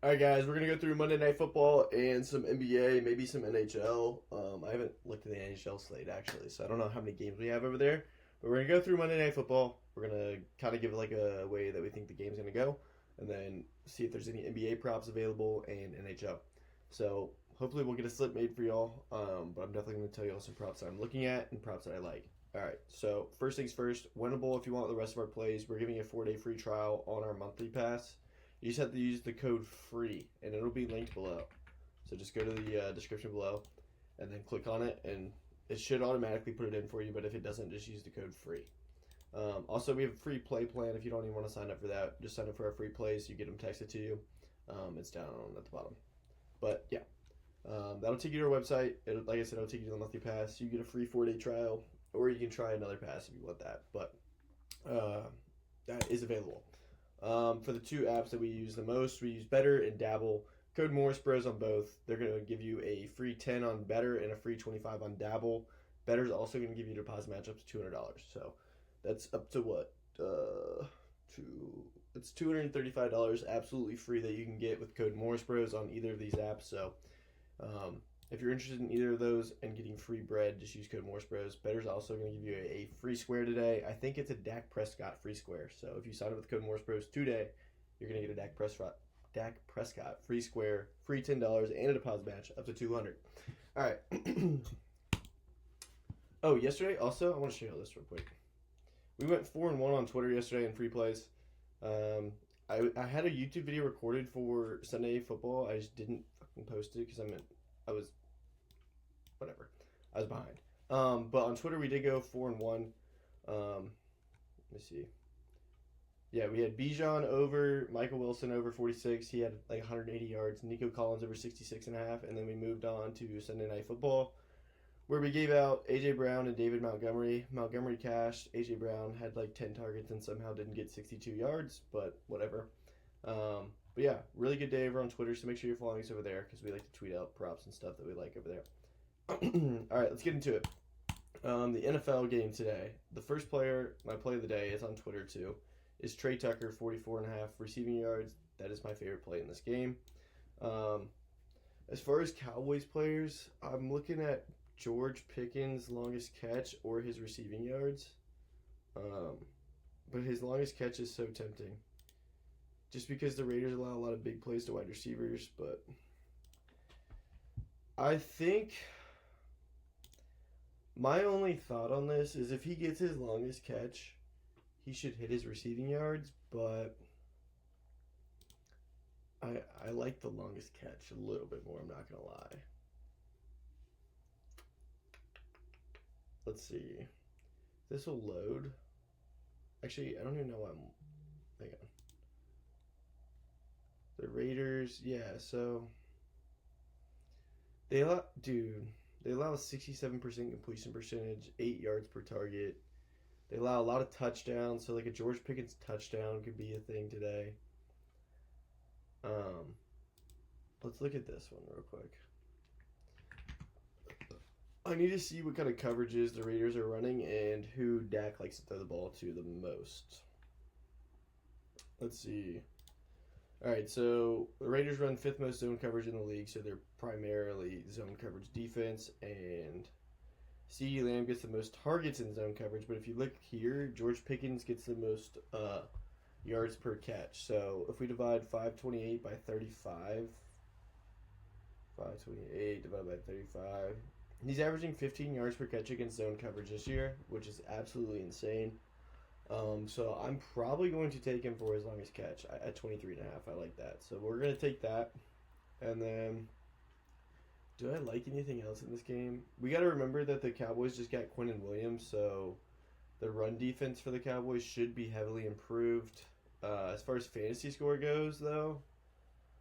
All right, guys, we're gonna go through Monday Night Football and some NBA, maybe some NHL. I haven't looked at the NHL slate actually, so I don't know how many games we have over there. But we're gonna go through Monday Night Football. We're gonna kind of give it like a way that we think the game's gonna go, and then see if there's any NBA props available and NHL. So hopefully we'll get a slip made for y'all. But I'm definitely gonna tell y'all some props that I'm looking at and props that I like. All right, so first things first, winnable if you want the rest of our plays. We're giving you a 4-day free trial on our monthly pass. You just have to use the code FREE, and it'll be linked below. So just go to the description below, and then click on it, and it should automatically put it in for you, but if it doesn't, just use the code FREE. Also, we have a free play plan if you don't even want to sign up for that. Just sign up for our free plays. You get them texted to you. It's down at the bottom. But, yeah. That'll take you to our website. Like I said, it'll take you to the monthly pass. You get a free 4-day trial, or you can try another pass if you want that. But that is available. For the two apps that we use the most, we use Betr and Dabble. Code Morrisbros on both. They're going to give you a free 10 on Betr and a free 25 on Dabble. Betr's also going to give you a deposit match up to $200. So that's up to what? It's $235 absolutely free that you can get with code Morrisbros on either of these apps. So if you're interested in either of those and getting free bread, just use code Morrisbros. Betr's also going to give you a free square today. I think it's a Dak Prescott free square. So if you sign up with code Morrisbros today, you're going to get a Dak Prescott free square, free $10, and a deposit match up to $200. All right. Oh, yesterday also, I want to show you this real quick. We went 4-1 on Twitter yesterday in free plays. I had a YouTube video recorded for Sunday football. I just didn't fucking post it because I was behind. But on Twitter we did go 4-1. Let me see. Yeah, we had Bijan over, Michael Wilson over 46. He had like 180 yards. Nico Collins over 66.5. And then we moved on to Sunday Night Football, where we gave out A.J. Brown and David Montgomery. Montgomery cashed. A.J. Brown had like 10 targets and somehow didn't get 62 yards, but whatever. But yeah, really good day over on Twitter, so make sure you're following us over there because we like to tweet out props and stuff that we like over there. All right, let's get into it. The NFL game today. The first player, my play of the day, is on Twitter too, is Trey Tucker, 44.5 receiving yards. That is my favorite play in this game. As far as Cowboys players, I'm looking at George Pickens' longest catch or his receiving yards. But his longest catch is so tempting. Just because the Raiders allow a lot of big plays to wide receivers, but I think my only thought on this is if he gets his longest catch, he should hit his receiving yards, but I like the longest catch a little bit more, I'm not going to lie. Let's see. This will load. Actually, I don't even know why hang on. The Raiders, yeah, so they allow a 67% completion percentage, 8 yards per target. They allow a lot of touchdowns, so like a George Pickens touchdown could be a thing today. Let's look at this one real quick. I need to see what kind of coverages the Raiders are running and who Dak likes to throw the ball to the most. Let's see. All right, so the Raiders run 5th most zone coverage in the league, so they're primarily zone coverage defense, and CeeDee Lamb gets the most targets in zone coverage, but if you look here, George Pickens gets the most yards per catch. So if we divide 528 by 35, 528 divided by 35, he's averaging 15 yards per catch against zone coverage this year, which is absolutely insane. So I'm probably going to take him for his longest catch at 23.5. I like that. So we're going to take that. And then, do I like anything else in this game? We got to remember that the Cowboys just got Quinnen Williams, so the run defense for the Cowboys should be heavily improved. As far as fantasy score goes, though,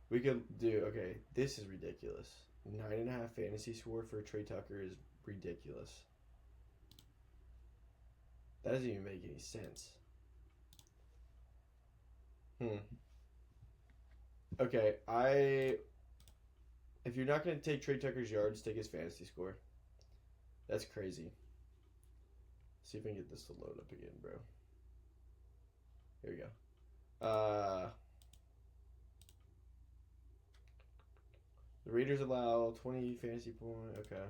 we could do, okay, this is ridiculous. 9.5 fantasy score for Trey Tucker is ridiculous. That doesn't even make any sense. Okay, if you're not going to take Trey Tucker's yards, take his fantasy score. That's crazy. See if I can get this to load up again, bro. Here we go. The Raiders allow 20 fantasy points. Okay.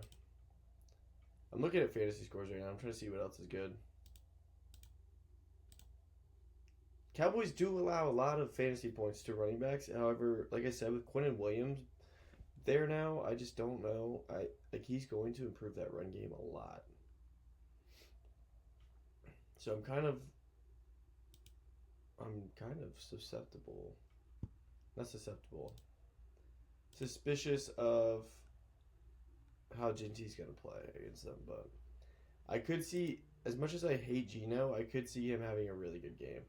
I'm looking at fantasy scores right now. I'm trying to see what else is good. Cowboys do allow a lot of fantasy points to running backs. However, like I said, with Quinnen Williams there now, I just don't know. He's going to improve that run game a lot. So I'm kind of susceptible. Not susceptible. Suspicious of how Ginty's going to play against them, but I could see, as much as I hate Geno, I could see him having a really good game.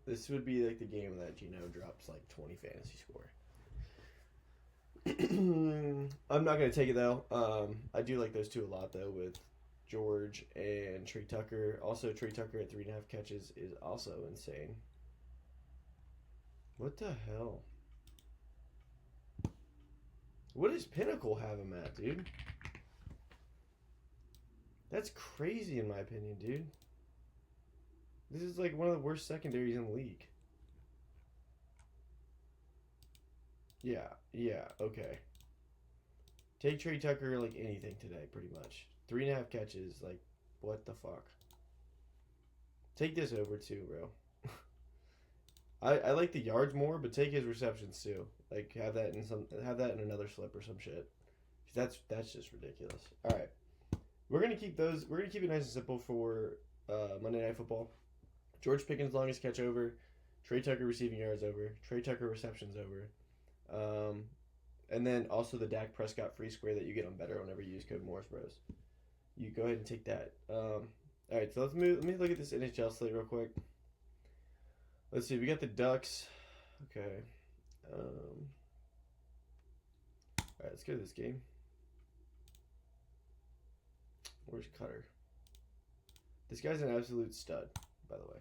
This would be like the game that Geno drops like 20 fantasy score. I'm not going to take it though. I do like those two a lot though, with George and Trey Tucker. Also, Trey Tucker at 3.5 catches is also insane. What the hell? What does Pinnacle have him at, dude? That's crazy in my opinion, dude. This is like one of the worst secondaries in the league. Yeah, okay. Take Trey Tucker like anything today, pretty much. 3.5 catches, like, what the fuck? Take this over too, bro. I like the yards more, but take his receptions too. Like have that in another slip or some shit. Cause that's just ridiculous. All right, we're gonna keep those. We're gonna keep it nice and simple for Monday Night Football. George Pickens longest catch over. Trey Tucker receiving yards over. Trey Tucker receptions over. And then also the Dak Prescott free square that you get on Betr whenever you use code Morrisbros. You go ahead and take that. All right, so let me look at this NHL slate real quick. Let's see, we got the Ducks. Okay. All right, let's go to this game. Where's Cutter? This guy's an absolute stud, by the way.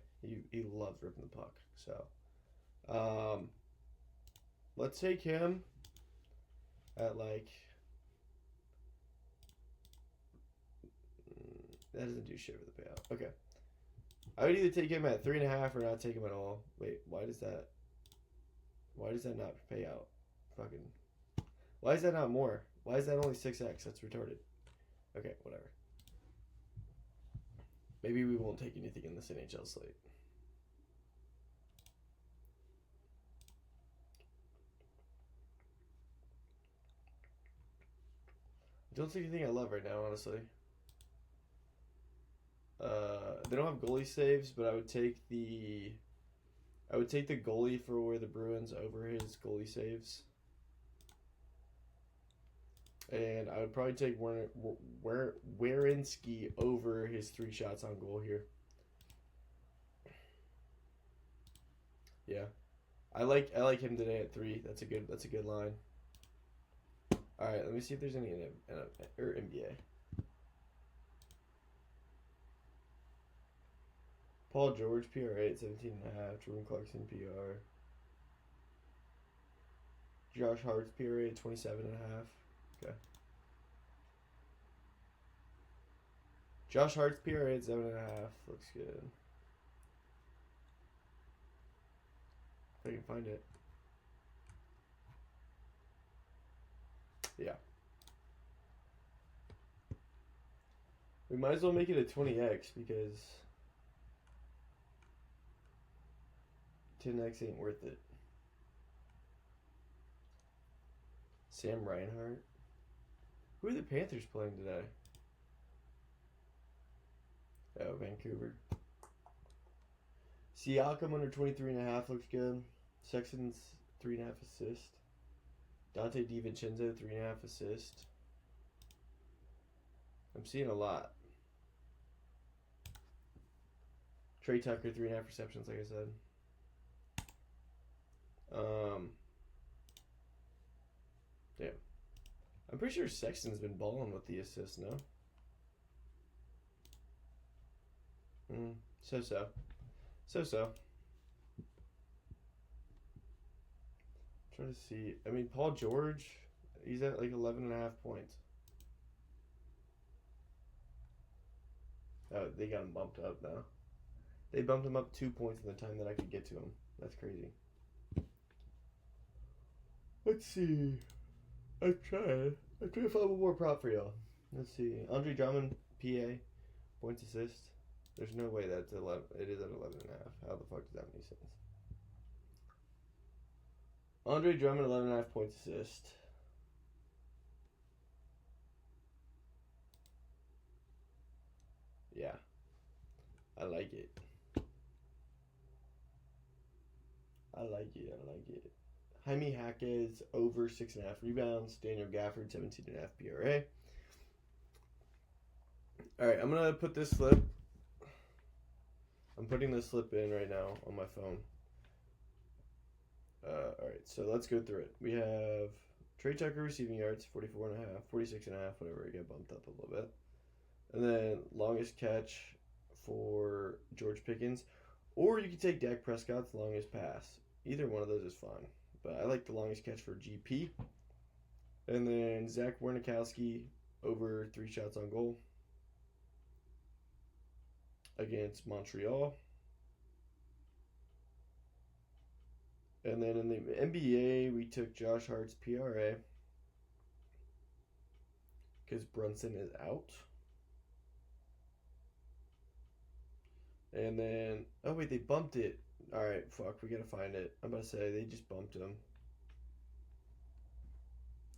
He loves ripping the puck. So, let's take him at like. That doesn't do shit for the payout. Okay. I would either take him at 3.5 or not take him at all. Wait, why does that not pay out? Fucking. Why is that not more? Why is that only 6x? That's retarded. Okay, whatever. Maybe we won't take anything in this NHL slate. I don't see anything I love right now, honestly. They don't have goalie saves, but I would take the goalie for the Bruins over his goalie saves. And I would probably take Werenski over his 3 shots on goal here. Yeah. I like him today at 3. That's a good line. All right, let me see if there's any in NBA. Paul George, PRA at 17.5. Jordan Clarkson, PR. Josh Hart's PRA at 27.5. Okay. Josh Hart's PRA at 7.5. Looks good. If I can find it. Yeah. We might as well make it a 20x because 10x ain't worth it. Sam Reinhart. Who are the Panthers playing today? Oh, Vancouver. Siakam under 23.5 looks good. Sexton's 3.5 assist. Dante DiVincenzo 3.5 assist. I'm seeing a lot. Trey Tucker 3.5 receptions, like I said. Yeah. I'm pretty sure Sexton's been balling with the assist, no? So. Trying to see. I mean, Paul George, he's at like 11.5 points. Oh, they got him bumped up now. They bumped him up 2 points in the time that I could get to him. That's crazy. Let's see. I'm trying to find one more prop for y'all. Let's see. Andre Drummond, PA, points assist. There's no way that's 11. It is at 11.5. How the fuck does that make sense? Andre Drummond, 11.5 points assist. Yeah. I like it. I like it. Jaime Jaquez, over 6.5 rebounds. Daniel Gafford, 17.5 PRA. Alright, I'm going to put this slip. I'm putting this slip in right now on my phone. Alright, so let's go through it. We have Trey Tucker receiving yards, 44.5, 46.5, whatever, it got bumped up a little bit. And then longest catch for George Pickens. Or you could take Dak Prescott's longest pass. Either one of those is fine. But I like the longest catch for GP. And then Zach Wernikowski over 3 shots on goal against Montreal. And then in the NBA, we took Josh Hart's PRA because Brunson is out. And then, oh wait, they bumped it. Alright, fuck, we gotta find it. I'm about to say, they just bumped him.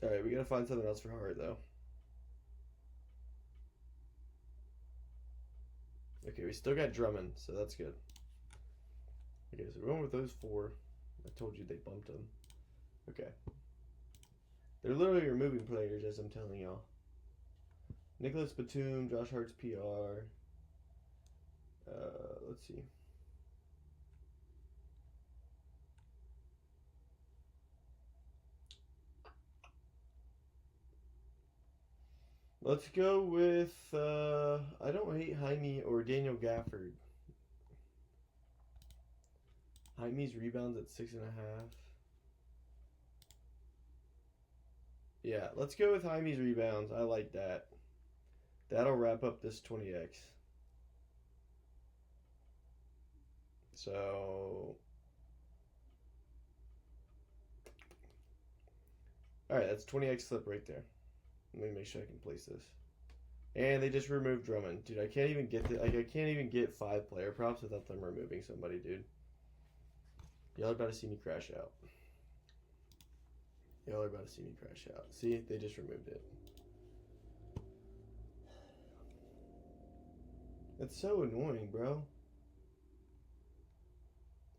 Alright, we gotta find something else for Hart, though. Okay, we still got Drummond, so that's good. Okay, so we're going with those 4. I told you they bumped him. Okay. They're literally removing players, as I'm telling y'all. Nicholas Batum, Josh Hart's PR. Let's see. Let's go with, I don't hate Jaime or Daniel Gafford. Jaime's rebounds at 6.5. Yeah, let's go with Jaime's rebounds. I like that. That'll wrap up this 20x. So, alright, that's 20x slip right there. Let me make sure I can place this. And they just removed Drummond. Dude, I can't even get I can't even get 5 player props without them removing somebody, dude. Y'all are about to see me crash out. Y'all are about to see me crash out. See, they just removed it. That's so annoying, bro.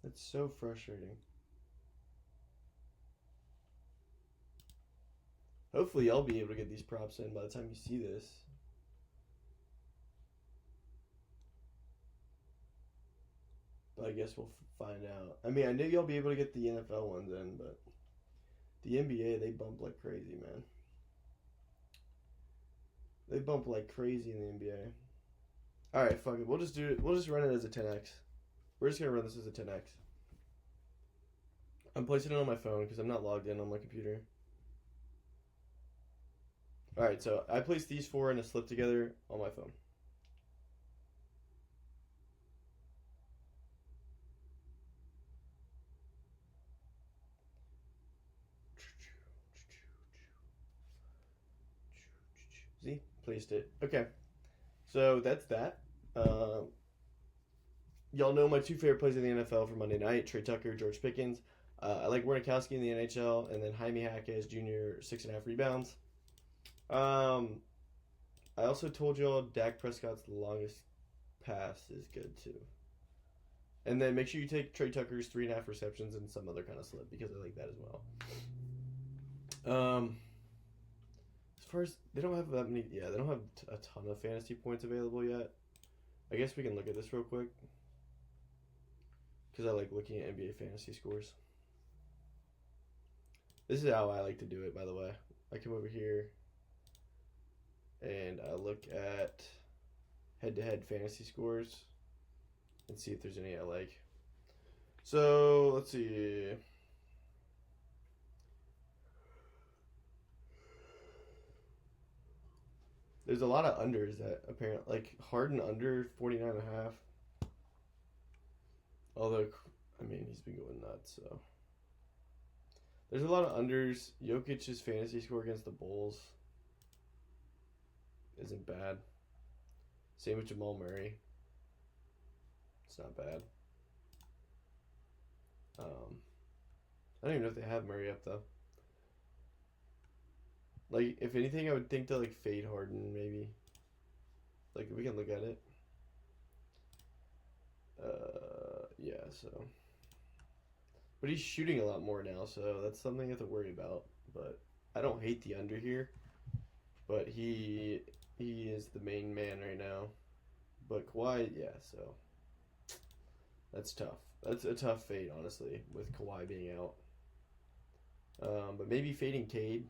That's so frustrating. Hopefully y'all be able to get these props in by the time you see this. But I guess we'll find out. I mean, I knew y'all be able to get the NFL ones in, but the NBA, they bump like crazy, man. They bump like crazy in the NBA. Alright, fuck it. We'll just do it. We'll just run it as a 10x. We're just going to run this as a 10x. I'm placing it on my phone because I'm not logged in on my computer. Alright, so I placed these 4 in a slip together on my phone. See? Placed it. Okay. So that's that. Y'all know my 2 favorite plays in the NFL for Monday night. Trey Tucker, George Pickens. I like Wernikowski in the NHL. And then Jaime Jaquez Jr., 6.5 rebounds. I also told y'all Dak Prescott's longest pass is good too. And then make sure you take Trey Tucker's 3.5 receptions and some other kind of slip because I like that as well. As far as they don't have that many, yeah, they don't have a ton of fantasy points available yet. I guess we can look at this real quick because I like looking at NBA fantasy scores. This is how I like to do it, by the way. I come over here and I look at head-to-head fantasy scores and see if there's any I like. So, let's see. There's a lot of unders that apparently, like Harden under 49.5. Although, I mean, he's been going nuts, so. There's a lot of unders. Jokic's fantasy score against the Bulls isn't bad. Same with Jamal Murray. It's not bad. I don't even know if they have Murray up though. Like, if anything, I would think to like fade Harden maybe. Like, we can look at it. Yeah. So, but he's shooting a lot more now, so that's something you have to worry about. But I don't hate the under here, but he is the main man right now. But Kawhi, yeah. So that's tough. That's a tough fade, honestly, with Kawhi being out. But maybe fading Cade.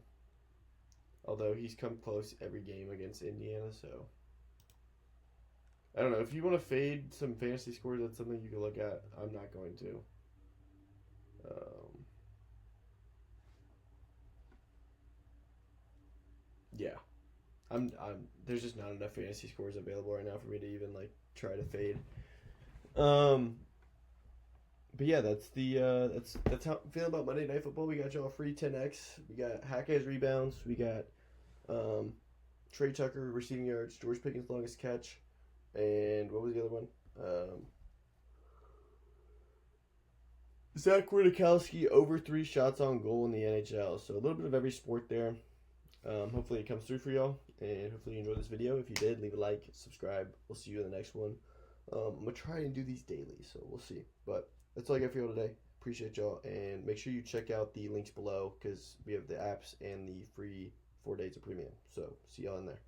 Although he's come close every game against Indiana, so I don't know. If you want to fade some fantasy scores, that's something you can look at. I'm not going to. Yeah, I'm. There's just not enough fantasy scores available right now for me to even like try to fade. But yeah, that's how I'm feeling about Monday Night Football. We got y'all free 10x. We got Hackett's rebounds. We got Trey Tucker receiving yards. George Pickens longest catch, and what was the other one? Zach Wierentkowski over 3 shots on goal in the NHL. So a little bit of every sport there. Hopefully it comes through for y'all, and hopefully you enjoyed this video. If you did, leave a like, subscribe. We'll see you in the next one. I'm gonna try and do these daily, so we'll see. But that's all I got for y'all today. Appreciate y'all, and make sure you check out the links below because we have the apps and the free 4 days of premium. So see y'all in there.